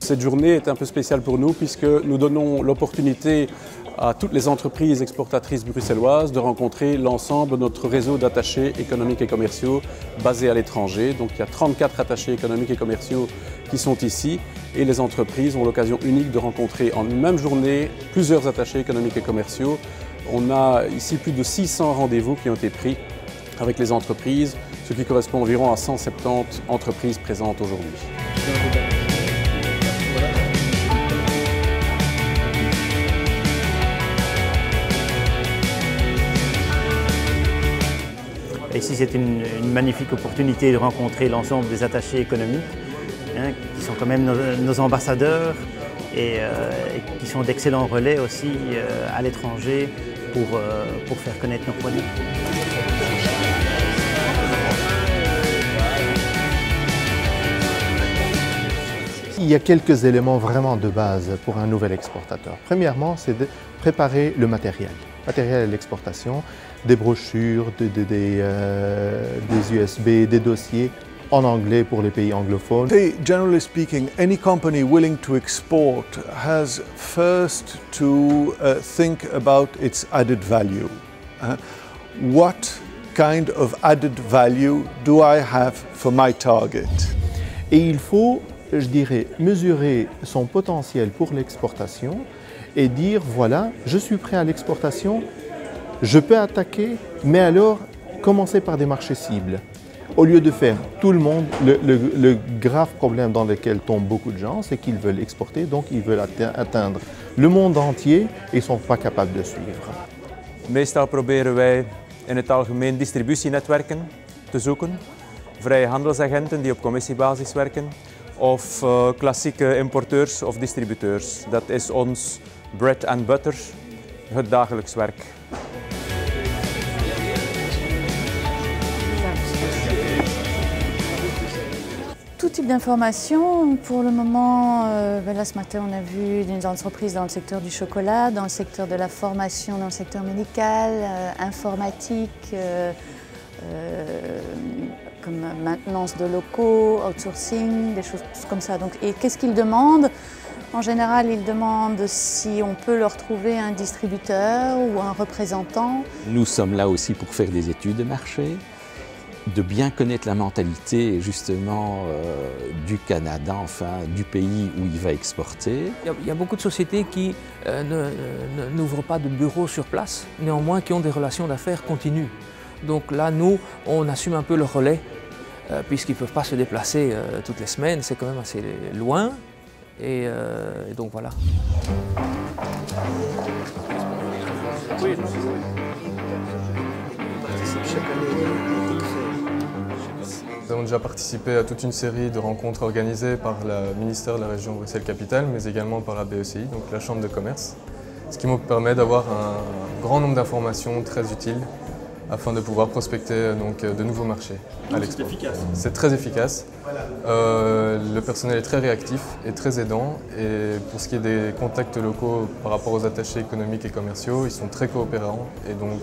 Cette journée est un peu spéciale pour nous puisque nous donnons l'opportunité à toutes les entreprises exportatrices bruxelloises de rencontrer l'ensemble de notre réseau d'attachés économiques et commerciaux basés à l'étranger. Donc il y a 34 attachés économiques et commerciaux qui sont ici et les entreprises ont l'occasion unique de rencontrer en une même journée plusieurs attachés économiques et commerciaux. On a ici plus de 600 rendez-vous qui ont été pris avec les entreprises, ce qui correspond environ à 170 entreprises présentes aujourd'hui. Ici, c'est une magnifique opportunité de rencontrer l'ensemble des attachés économiques, qui sont quand même nos ambassadeurs et qui sont d'excellents relais aussi à l'étranger pour faire connaître nos produits. Il y a quelques éléments vraiment de base pour un nouvel exportateur. Premièrement, c'est de préparer le matériel à l'exportation, des brochures, des USB, des dossiers en anglais pour les pays anglophones. Generally speaking, any company willing to export has first to think about its added value. What kind of added value do I have for my target? Et il faut, je dirais, mesurer son potentiel pour l'exportation et dire, voilà, je suis prêt à l'exportation, je peux attaquer, mais alors commencer par des marchés cibles. Au lieu de faire tout le monde, le grave problème dans lequel tombent beaucoup de gens, c'est qu'ils veulent exporter, donc ils veulent atteindre le monde entier et ne sont pas capables de suivre. Meestal proberen wij in het algemeen distributienetwerken te zoeken, vrije handelsagenten die op commissiebasis werken of klassieke importeurs of distributeurs. Dat is ons bread and butter, het dagelijks werk. Tout type d'informations. Pour le moment, là ce matin on a vu des entreprises dans le secteur du chocolat, dans le secteur de la formation, dans le secteur médical, informatique, comme maintenance de locaux, outsourcing, des choses comme ça. Donc, et qu'est-ce qu'ils demandent? En général, ils demandent si on peut leur trouver un distributeur ou un représentant. Nous sommes là aussi pour faire des études de marché, de bien connaître la mentalité justement du Canada, enfin du pays où il va exporter. Il y a beaucoup de sociétés qui n'ouvrent pas de bureaux sur place, néanmoins qui ont des relations d'affaires continues. Donc là, nous, on assume un peu le relais, puisqu'ils ne peuvent pas se déplacer toutes les semaines, c'est quand même assez loin. Et donc voilà. Nous avons déjà participé à toute une série de rencontres organisées par le ministère de la région Bruxelles-Capitale, mais également par la BECI, donc la Chambre de commerce, ce qui me permet d'avoir un grand nombre d'informations très utiles afin de pouvoir prospecter donc, de nouveaux marchés à l'export. C'est efficace. C'est très efficace. Le personnel est très réactif et très aidant. Et pour ce qui est des contacts locaux par rapport aux attachés économiques et commerciaux, ils sont très coopérants et donc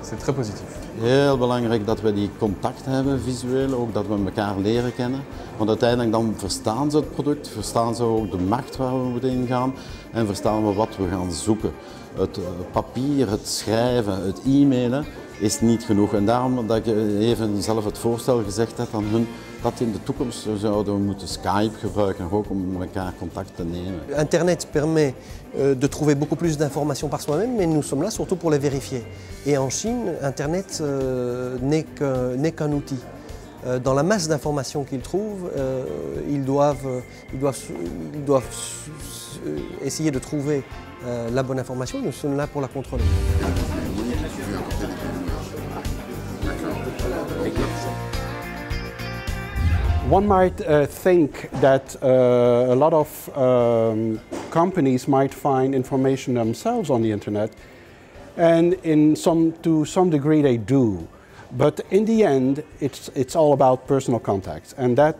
c'est très positif. Heel belangrijk dat we die contact hebben visueel, ook dat we elkaar leren kennen. Want uiteindelijk dan verstaan ze het product, verstaan ze ook de markt waar we moeten ingaan en verstaan we wat we gaan zoeken. Het papier, het schrijven, het e-mailen is niet genoeg. En daarom dat ik even zelf het voorstel gezegd heb aan hun dat in de toekomst zouden we moeten Skype gebruiken, ook om met elkaar contact te nemen. Internet permet de trouver beaucoup plus d'informations par soi-même, mais nous sommes là surtout pour les vérifier. Et en Chine, Internet n'est qu'un outil. Dans la masse d'informations qu'ils trouvent, ils doivent essayer de trouver la bonne information. Nous sommes là pour la contrôler. One might think that a lot of companies might find information themselves on the internet, and to some degree they do. But in the end, it's all about personal contacts, and that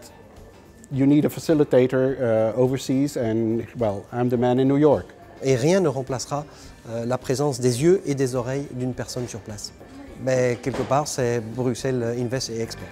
you need a facilitator overseas, and well, I'm the man in New York. Et rien ne remplacera la présence des yeux et des oreilles d'une personne sur place. Mais quelque part, c'est Bruxelles Invest et Export.